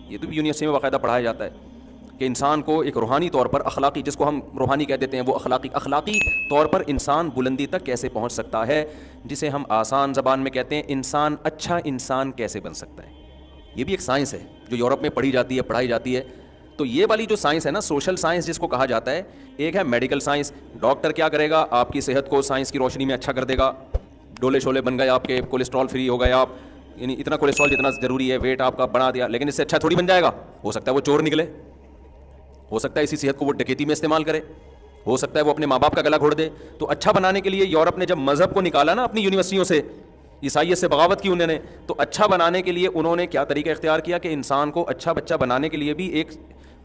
یہ تو یونیورسٹی میں باقاعدہ پڑھایا جاتا ہے کہ انسان کو ایک روحانی طور پر اخلاقی، جس کو ہم روحانی کہہ دیتے ہیں، وہ اخلاقی طور پر انسان بلندی تک کیسے پہنچ سکتا ہے، جسے ہم آسان زبان میں کہتے ہیں انسان اچھا انسان کیسے بن سکتا ہے. یہ بھی ایک سائنس ہے جو یورپ میں پڑھی جاتی ہے، پڑھائی جاتی ہے. تو یہ والی جو سائنس ہے نا، سوشل سائنس جس کو کہا جاتا ہے، ایک ہے میڈیکل سائنس. ڈاکٹر کیا کرے گا؟ آپ کی صحت کو سائنس کی روشنی میں اچھا کر دے گا، ڈولے شولے بن گئے آپ کے، کولیسٹرول فری ہو گئے آپ، یعنی اتنا کولیسٹرول جتنا ضروری ہے ویٹ آپ کا بنا دیا، لیکن اس سے اچھا تھوڑی بن جائے گا. ہو سکتا ہے وہ چور نکلے، ہو سکتا ہے اسی صحت کو وہ ڈکیتی میں استعمال کرے، ہو سکتا ہے وہ اپنے ماں باپ کا گلا گھوڑ دے. تو اچھا بنانے کے لیے یورپ نے جب مذہب کو نکالا نا اپنی یونیورسٹیوں سے، عیسائیت سے بغاوت کی انہوں نے، تو اچھا بنانے کے لیے انہوں نے کیا طریقہ اختیار کیا کہ انسان کو اچھا بچہ بنانے کے لیے بھی ایک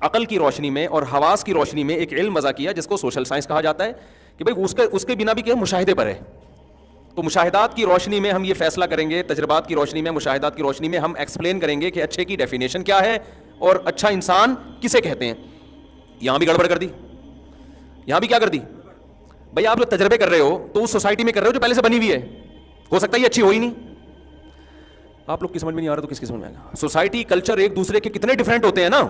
عقل کی روشنی میں اور حواس کی روشنی میں ایک علم وضع کیا جس کو سوشل سائنس کہا جاتا ہے کہ بھائی اس کے بنا بھی کیا مشاہدے پر ہے. تو مشاہدات کی روشنی میں ہم یہ فیصلہ کریں گے، تجربات کی روشنی میں، مشاہدات کی روشنی میں ہم ایکسپلین کریں گے کہ اچھے کی ڈیفینیشن کیا ہے اور اچھا انسان کسے کہتے ہیں. یہاں بھی گڑبڑ کر دی، یہاں بھی کیا کر دی بھائی، آپ لوگ تجربے کر رہے ہو تو اس سوسائٹی میں کر رہے ہو جو پہلے سے بنی ہوئی ہے، ہو سکتا ہے یہ اچھی ہو ہی نہیں. آپ لوگ کی سمجھ میں نہیں آ رہا تو کس کی سمجھ میں آئے گا؟ سوسائٹی کلچر ایک دوسرے کے کتنے ڈیفرنٹ ہوتے ہیں نا.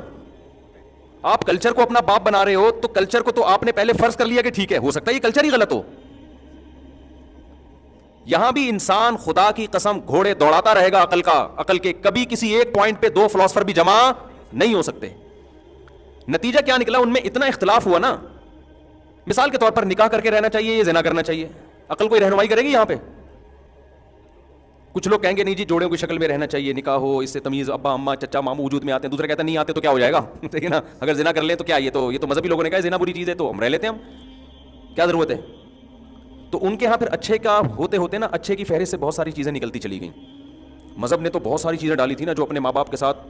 آپ کلچر کو اپنا باپ بنا رہے ہو تو کلچر کو تو آپ نے پہلے فرض کر لیا کہ ٹھیک ہے، ہو سکتا ہے یہ کلچر ہی غلط ہو. یہاں بھی انسان خدا کی قسم گھوڑے دوڑاتا رہے گا عقل کے، کبھی کسی ایک پوائنٹ پہ دو فلاسفر بھی جمع نہیں ہو سکتے. نتیجہ کیا نکلا؟ ان میں اتنا اختلاف ہوا نا. مثال کے طور پر نکاح کر کے رہنا چاہیے یا زنا کرنا چاہیے، عقل کوئی رہنمائی کرے گی یہاں پہ؟ کچھ لوگ کہیں گے نہیں جی جوڑوں کی شکل میں رہنا چاہیے، نکاح ہو، اس سے تمیز ابا اما چچا ماموں وجود میں آتے ہیں. دوسرے کہتے ہیں نہیں آتے تو کیا ہو جائے گا، ٹھیک ہے نا، اگر زنا کر لیں تو کیا، یہ تو مذہبی لوگوں نے کہا زنا بری چیز ہے تو ہم رہ لیتے ہیں، ہم کیا ضرورت ہے. تو ان کے ہاں پھر اچھے کا ہوتے ہوتے نا، اچھے کی فہرست سے بہت ساری چیزیں نکلتی چلی گئیں. مذہب نے تو بہت ساری چیزیں ڈالی تھی نا، جو اپنے ماں باپ کے ساتھ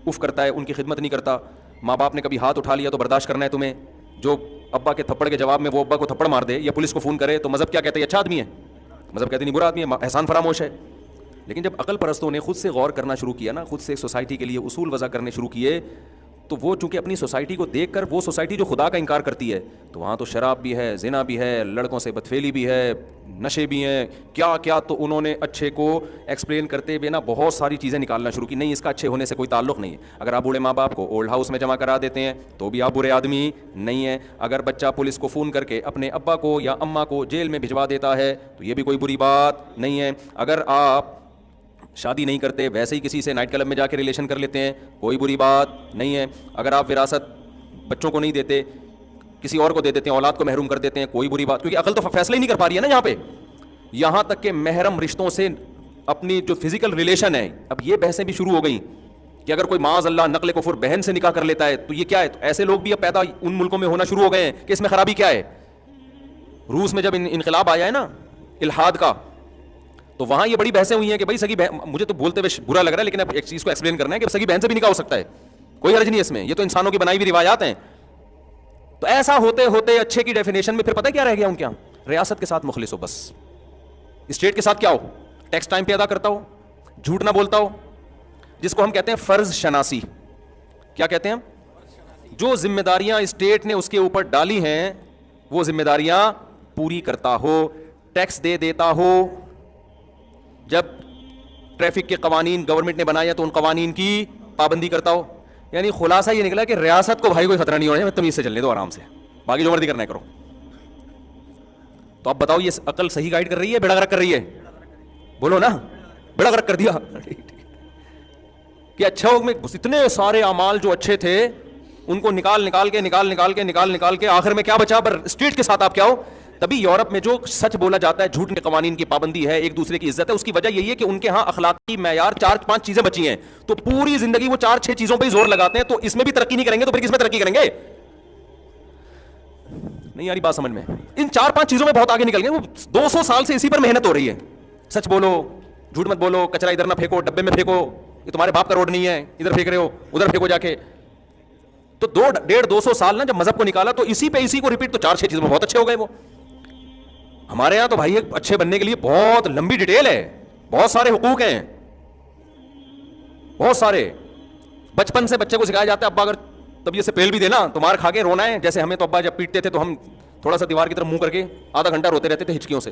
اف کرتا ہے، ان کی خدمت نہیں کرتا. ماں باپ نے کبھی ہاتھ اٹھا لیا تو برداشت کرنا ہے تمہیں، جو ابا کے تھپڑ کے جواب میں وہ ابا کو تھپڑ مار دے یا پولیس کو فون کرے تو مذہب کیا کہتے ہیں؟ اچھا آدمی ہے. مذہب کہتے نہیں برا آدمی ہے، احسان فراموش ہے. لیکن جب عقل پرستوں نے خود سے غور کرنا شروع کیا نا، خود سے سوسائٹی کے لیے اصول وضع کرنے شروع کیے، تو وہ چونکہ اپنی سوسائٹی کو دیکھ کر، وہ سوسائٹی جو خدا کا انکار کرتی ہے، تو وہاں تو شراب بھی ہے، زنا بھی ہے، لڑکوں سے بدفعلی بھی ہے، نشے بھی ہیں، کیا کیا. تو انہوں نے اچھے کو ایکسپلین کرتے ہوئے نا بہت ساری چیزیں نکالنا شروع کی. نہیں، اس کا اچھے ہونے سے کوئی تعلق نہیں ہے. اگر آپ بوڑھے ماں باپ کو اولڈ ہاؤس میں جمع کرا دیتے ہیں تو بھی آپ برے آدمی نہیں ہیں. اگر بچہ پولیس کو فون کر کے اپنے ابا کو یا اماں کو جیل میں بھجوا دیتا ہے تو یہ بھی کوئی بری بات نہیں ہے. اگر آپ شادی نہیں کرتے، ویسے ہی کسی سے نائٹ کلب میں جا کے ریلیشن کر لیتے ہیں، کوئی بری بات نہیں ہے. اگر آپ وراثت بچوں کو نہیں دیتے، کسی اور کو دے دیتے ہیں، اولاد کو محروم کر دیتے ہیں، کوئی بری بات، کیونکہ عقل تو فیصلہ ہی نہیں کر پا رہی ہے نا یہاں پہ. یہاں تک کہ محرم رشتوں سے اپنی جو فزیکل ریلیشن ہے، اب یہ بحثیں بھی شروع ہو گئیں کہ اگر کوئی معاذ اللہ نقل کفر بہن سے نکاح کر لیتا ہے تو یہ کیا ہے. تو ایسے لوگ بھی اب پیدا ان ملکوں میں ہونا شروع ہو گئے ہیں کہ اس میں خرابی کیا ہے. روس میں جب انقلاب آیا ہے نا الحاد کا، تو وہاں یہ بڑی بحثیں ہوئی ہیں کہ بھائی سگی بہن، مجھے تو بولتے ہوئے برا لگ رہا ہے لیکن اب ایک چیز کو ایکسپلین کرنا ہے کہ سگی بہن سے بھی نکاح ہو سکتا ہے، کوئی حرج نہیں اس میں، یہ تو انسانوں کی بنائی ہوئی روایات ہیں. تو ایسا ہوتے ہوتے اچھے کی ڈیفینیشن میں پھر پتہ کیا رہ گیا ان کے یہاں؟ ریاست کے ساتھ مخلص ہو، بس اسٹیٹ کے ساتھ کیا ہو، ٹیکس ٹائم پہ ادا کرتا ہو، جھوٹ نہ بولتا ہو، جس کو ہم کہتے ہیں فرض شناسی. کیا کہتے ہیں؟ جو ذمہ داریاں اسٹیٹ نے اس کے اوپر ڈالی ہیں وہ ذمہ داریاں پوری کرتا ہو، ٹیکس دے دیتا ہو. جب ٹریفک کے قوانین گورنمنٹ نے بنایا تو ان قوانین کی پابندی کرتا ہو. یعنی خلاصہ یہ نکلا کہ ریاست کو بھائی کوئی خطرہ نہیں ہونا ہے، تمیز سے چلنے دو آرام سے، باقی جو مرضی کرنا ہے کرو. تو اب بتاؤ یہ عقل صحیح گائیڈ کر رہی ہے بیڑا غرق کر رہی ہے؟ بولو نا، بیڑا غرق کر دیا. کہ اچھا میں اتنے سارے اعمال جو اچھے تھے ان کو نکال کے آخر میں کیا بچا؟ پر اسٹیٹ کے ساتھ آپ کیا ہو. تبھی یورپ میں جو سچ بولا جاتا ہے، جھوٹ کے قوانین کی پابندی ہے، ایک دوسرے کی عزت ہے، اس کی وجہ یہی ہے کہ ان کے ہاں اخلاقی معیار 4-5 چیزیں بچی ہیں. تو پوری زندگی وہ 4-6 چیزوں پہ ہی زور لگاتے ہیں. تو اس میں بھی ترقی نہیں کریں گے تو پھر کس میں ترقی کریں گے؟ نہیں آ رہی بات سمجھ میں؟ ان 4-5 چیزوں میں بہت آگے نکل گئے. وہ 200 سال سے اسی پر محنت ہو رہی ہے. سچ بولو، جھوٹ مت بولو، کچرا ادھر نہ پھینکو، ڈبے میں پھینکو، یہ تمہارے باپ کا روڈ نہیں ہے، ادھر پھینک رہے ہو، ادھر پھینکو جا کے. تو 200 سال نا جب مذہب کو نکالا تو اسی پہ اسی کو ریپیٹ، تو 4-6 چیزوں میں بہت اچھے ہو گئے. وہ ہمارے یہاں تو بھائی اچھے بننے کے لیے بہت لمبی ڈیٹیل ہے، بہت سارے حقوق ہیں، بہت سارے. بچپن سے بچے کو سکھایا جاتا ہے ابا اگر طبیعت سے پیل بھی دینا تو مار کھا کے رونا ہے. جیسے ہمیں تو ابا جب پیٹتے تھے تو ہم تھوڑا سا دیوار کی طرف منہ کر کے آدھا گھنٹہ روتے رہتے تھے ہچکیوں سے،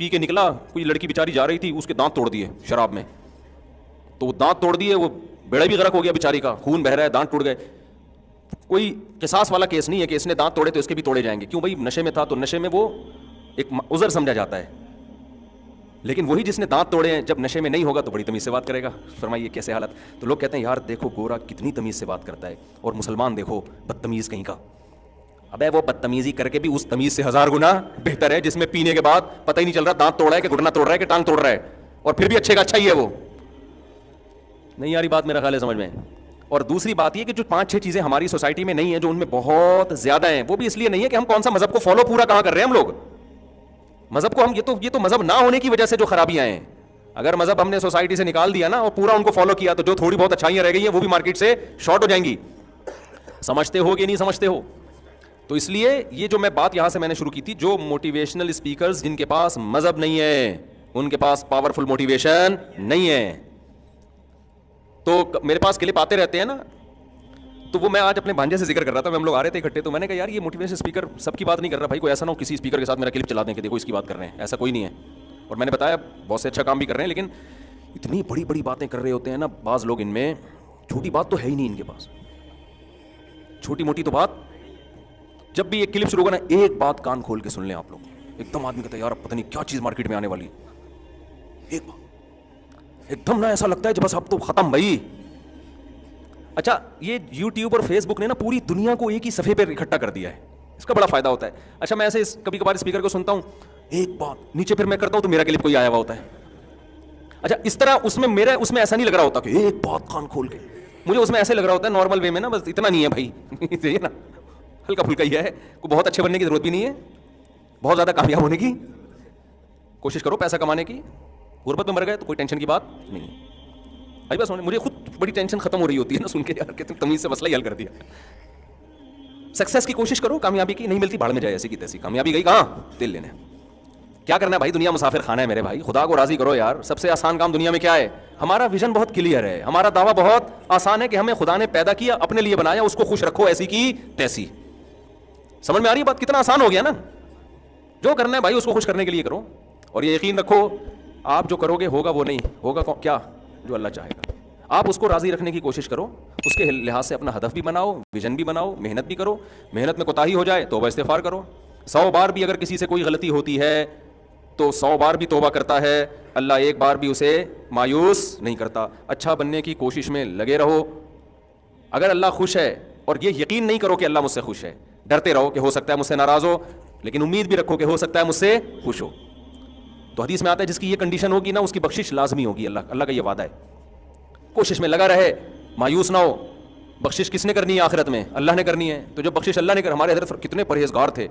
پی کے نکلا, کوئی لڑکی بیچاری جا رہی تھی, اس کے دانت توڑ دیے شراب میں, تو وہ دانت توڑ دیے, وہ بیڑا بھی غرق ہو گیا بیچاری کا, خون بہ رہا ہے, دانت ٹوٹ گئے. کوئی قصاص والا کیس نہیں ہے کہ اس نے دانت توڑے تو اس کے بھی توڑے جائیں گے, کیوں بھائی نشے میں تھا, تو نشے میں وہ ایک عذر سمجھا جاتا ہے. لیکن وہی جس نے دانت توڑے ہیں جب نشے میں نہیں ہوگا تو بڑی تمیز سے بات کرے گا. فرمائیے کیسے حالت. تو لوگ کہتے ہیں یار دیکھو گورا کتنی تمیز سے بات کرتا ہے, اور مسلمان دیکھو بدتمیز کہیں کا. ابے وہ بدتمیزی کر کے بھی اس تمیز سے 1000 گنا بہتر ہے جس میں پینے کے بعد پتہ ہی نہیں چل رہا دانت توڑ رہا ہے کہ گھٹنا توڑ رہا ہے کہ ٹانگ توڑ رہا ہے, اور پھر بھی اچھے کا اچھا ہی ہے. وہ نہیں آ رہی بات میرا خیال ہے سمجھ میں. اور دوسری بات یہ کہ جو 5-6 چیزیں ہماری سوسائٹی میں نہیں ہیں, جو ان میں بہت زیادہ ہیں, وہ بھی اس لیے نہیں ہے کہ ہم کون سا مذہب کو فالو پورا کہاں کر رہے ہیں. ہم لوگ مذہب کو ہم یہ تو مذہب نہ ہونے کی وجہ سے جو خرابیاں ہیں, اگر مذہب ہم نے سوسائٹی سے نکال دیا نا اور پورا ان کو فالو کیا تو جو تھوڑی بہت اچھائیاں رہ گئی ہیں وہ بھی مارکیٹ سے شارٹ ہو جائیں گی. سمجھتے ہو کہ نہیں سمجھتے ہو؟ تو اس لیے یہ جو میں بات یہاں سے میں نے شروع کی تھی, جو موٹیویشنل اسپیکرز جن کے پاس مذہب نہیں ہے, ان کے پاس پاورفل موٹیویشن نہیں ہے. تو میرے پاس کلپ آتے رہتے ہیں نا, تو وہ میں آج اپنے بھانجے سے ذکر کر رہا تھا, ہم لوگ آ رہے تھے اکٹھے, تو میں نے کہا یار یہ موٹیویشن اسپیکر سب کی بات نہیں کر رہا بھائی, کوئی ایسا نہ ہو کسی اسپیکر کے ساتھ میرا کلپ چلا دیں کہ دیکھو اس کی بات کر رہے ہیں, ایسا کوئی نہیں ہے. اور میں نے بتایا بہت سے اچھا کام بھی کر رہے ہیں, لیکن اتنی بڑی بڑی باتیں کر رہے ہوتے ہیں نا بعض لوگ, ان میں چھوٹی بات تو ہے ہی نہیں ان کے پاس, چھوٹی موٹی تو بات. جب بھی ایک کلپ شروع ہوگا نا, ایک بات کان کھول کے سن لیں آپ لوگ, ایک دم آدمی کہتا ہے یار اب پتہ نہیں کیا چیز مارکیٹ میں آنے والی ہے, ایک بات ایک دم نا ایسا لگتا ہے کہ بس اب تو ختم بھائی. اچھا یہ یوٹیوب اور فیس بک نے نا پوری دنیا کو ایک ہی صفحے پہ اکٹھا کر دیا ہے, اس کا بڑا فائدہ ہوتا ہے. اچھا میں ایسے کبھی کبھار اسپیکر کو سنتا ہوں, ایک بات نیچے پھر میں کرتا ہوں تو میرا کلپ کوئی آیا ہوا ہوتا ہے. اچھا اس طرح اس میں ایسا نہیں لگ رہا ہوتا کہ ایک بات کان کھول کے, مجھے اس میں ایسے لگ رہا ہوتا ہے نارمل وے میں نا, بس اتنا نہیں ہے بھائی, صحیح ہے نا, ہلکا پھلکا ہی ہے, کوئی بہت اچھے بننے کی ضرورت بھی نہیں ہے, بہت زیادہ کامیاب ہونے کی کوشش کرو, پیسہ کمانے کی. غربت میں مر گئے تو کوئی ٹینشن کی بات نہیں ہے بھائی. بس مجھے خود بڑی ٹینشن ختم ہو رہی ہوتی ہے نا سن کے یار کہ تم تمیز سے مسئلہ ہی حل کر دیا. سکسیس کی کوشش کرو, کامیابی کی نہیں ملتی بھاڑ میں جائے, ایسی کی تیسی. کامیابی گئی کہاں, تیل لینے. کیا کرنا ہے بھائی, دنیا مسافر خانہ ہے میرے بھائی, خدا کو راضی کرو یار. سب سے آسان کام دنیا میں کیا ہے؟ ہمارا ویژن بہت کلیئر ہے, ہمارا دعویٰ بہت آسان ہے کہ ہمیں خدا نے پیدا کیا, اپنے لیے بنایا, اس کو خوش رکھو ایسی کی تیسی. سمجھ میں آ رہی ہے بات؟ کتنا آسان ہو گیا نا. جو کرنا ہے بھائی اس کو خوش کرنے کے لیے کرو, اور یہ یقین رکھو آپ جو کرو گے ہوگا وہ نہیں ہوگا کیا, جو اللہ چاہے گا. آپ اس کو راضی رکھنے کی کوشش کرو, اس کے لحاظ سے اپنا ہدف بھی بناؤ, ویژن بھی بناؤ, محنت بھی کرو. محنت میں کوتاہی ہو جائے توبہ استغفار کرو. 100 بار بھی اگر کسی سے کوئی غلطی ہوتی ہے تو 100 بار بھی توبہ کرتا ہے, اللہ ایک بار بھی اسے مایوس نہیں کرتا. اچھا بننے کی کوشش میں لگے رہو. اگر اللہ خوش ہے, اور یہ یقین نہیں کرو کہ اللہ مجھ سے خوش ہے, ڈرتے رہو کہ ہو سکتا ہے مجھ سے ناراض ہو, لیکن امید بھی رکھو کہ ہو سکتا ہے مجھ سے خوش ہو. تو حدیث میں آتا ہے جس کی یہ کنڈیشن ہوگی نا اس کی بخشش لازمی ہوگی. اللہ کا یہ وعدہ ہے. کوشش میں لگا رہے, مایوس نہ ہو. بخشش کس نے کرنی ہے آخرت میں؟ اللہ نے کرنی ہے. تو جب بخشش اللہ نے ہمارے حضرت کتنے پرہیزگار تھے.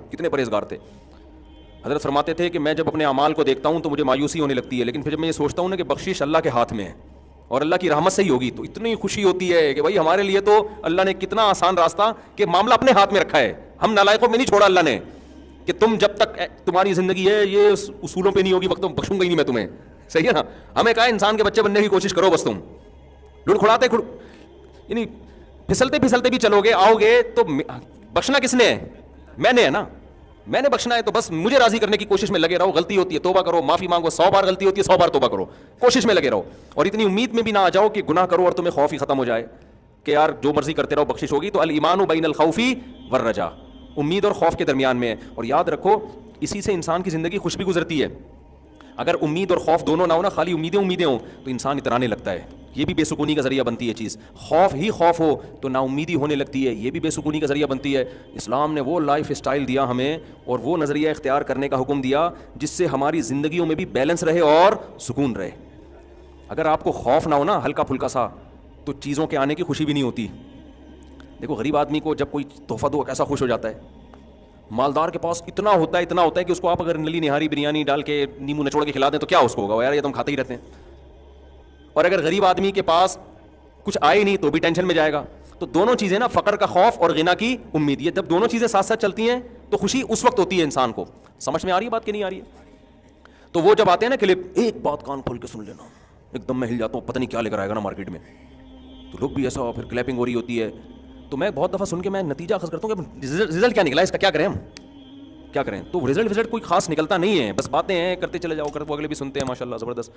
حضرت فرماتے تھے کہ میں جب اپنے اعمال کو دیکھتا ہوں تو مجھے مایوسی ہونے لگتی ہے, لیکن پھر جب میں یہ سوچتا ہوں نا کہ بخشش اللہ کے ہاتھ میں ہے اور اللہ کی رحمت سے ہی ہوگی تو اتنی خوشی ہوتی ہے کہ بھائی ہمارے لیے تو اللہ نے کتنا آسان راستہ کہ معاملہ اپنے ہاتھ میں رکھا ہے. ہم نالائقوں میں نہیں چھوڑا اللہ نے کہ تم جب تک تمہاری زندگی ہے یہ اصولوں پہ نہیں ہوگی وقت بخشوں گا ہی نہیں میں تمہیں. صحیح ہے نا. ہمیں کہا انسان کے بچے بننے کی کوشش کرو, بس تم لڑکھڑاتے یعنی پھسلتے بھی چلو گے, آؤ گے تو بخشنا کس نے ہے؟ میں نے ہے نا, میں نے بخشنا ہے. تو بس مجھے راضی کرنے کی کوشش میں لگے رہو. غلطی ہوتی ہے توبہ کرو, معافی مانگو. 100 بار غلطی ہوتی ہے 100 بار توبہ کرو, کوشش میں لگے رہو. اور اتنی امید میں بھی نہ آ جاؤ کہ گناہ کرو اور تمہیں خوف ہی ختم ہو جائے کہ یار جو مرضی کرتے رہو بخشش ہوگی. تو الایمان بین الخوف والرجاء, امید اور خوف کے درمیان میں ہے. اور یاد رکھو اسی سے انسان کی زندگی خوش بھی گزرتی ہے. اگر امید اور خوف دونوں نہ ہو نا, خالی امیدیں ہوں تو انسان اترانے لگتا ہے. یہ بھی بے سکونی کا ذریعہ بنتی ہے چیز. خوف ہی خوف ہو تو نا امیدی ہونے لگتی ہے, یہ بھی بے سکونی کا ذریعہ بنتی ہے. اسلام نے وہ لائف اسٹائل دیا ہمیں اور وہ نظریہ اختیار کرنے کا حکم دیا جس سے ہماری زندگیوں میں بھی بیلنس رہے اور سکون رہے. اگر آپ کو خوف نہ ہو نا ہلکا پھلکا سا, تو چیزوں کے آنے کی خوشی بھی نہیں ہوتی. دیکھو غریب آدمی کو جب کوئی تحفہ دو کیسا خوش ہو جاتا ہے. مالدار کے پاس اتنا ہوتا ہے کہ اس کو آپ اگر نلی نہاری بریانی ڈال کے نیمبو نچوڑ کے کھلا دیں تو کیا اس کو ہوگا, یار یہ تو ہم کھاتے ہی رہتے ہیں. اور اگر غریب آدمی کے پاس کچھ آئے نہیں تو بھی ٹینشن میں جائے گا. تو دونوں چیزیں نا, فقر کا خوف اور غنا کی امید, یہ جب دونوں چیزیں ساتھ ساتھ چلتی ہیں تو خوشی اس وقت ہوتی ہے انسان کو. سمجھ میں آ رہی ہے بات کہ نہیں آ رہی ہے؟ تو وہ جب آتے ہیں نا کلپ, ایک بات کان کھول کے سن لینا, ایک دم میں ہل جاتا ہوں, پتہ نہیں کیا لے کر آئے گا نا مارکیٹ میں. تو لوگ بھی ایسا پھر کلیپنگ ہو رہی ہوتی ہے. تو میں بہت دفعہ سن کے میں نتیجہ اخذ کرتا ہوں کہ رزلٹ کیا نکلا, اس کا کیا کریں ہم. کیا کریں. تو رزلٹ کوئی خاص نکلتا نہیں ہے, بس باتیں ہیں کرتے چلے جاؤ, وہ اگلے بھی سنتے ہیں ماشاء اللہ زبردست.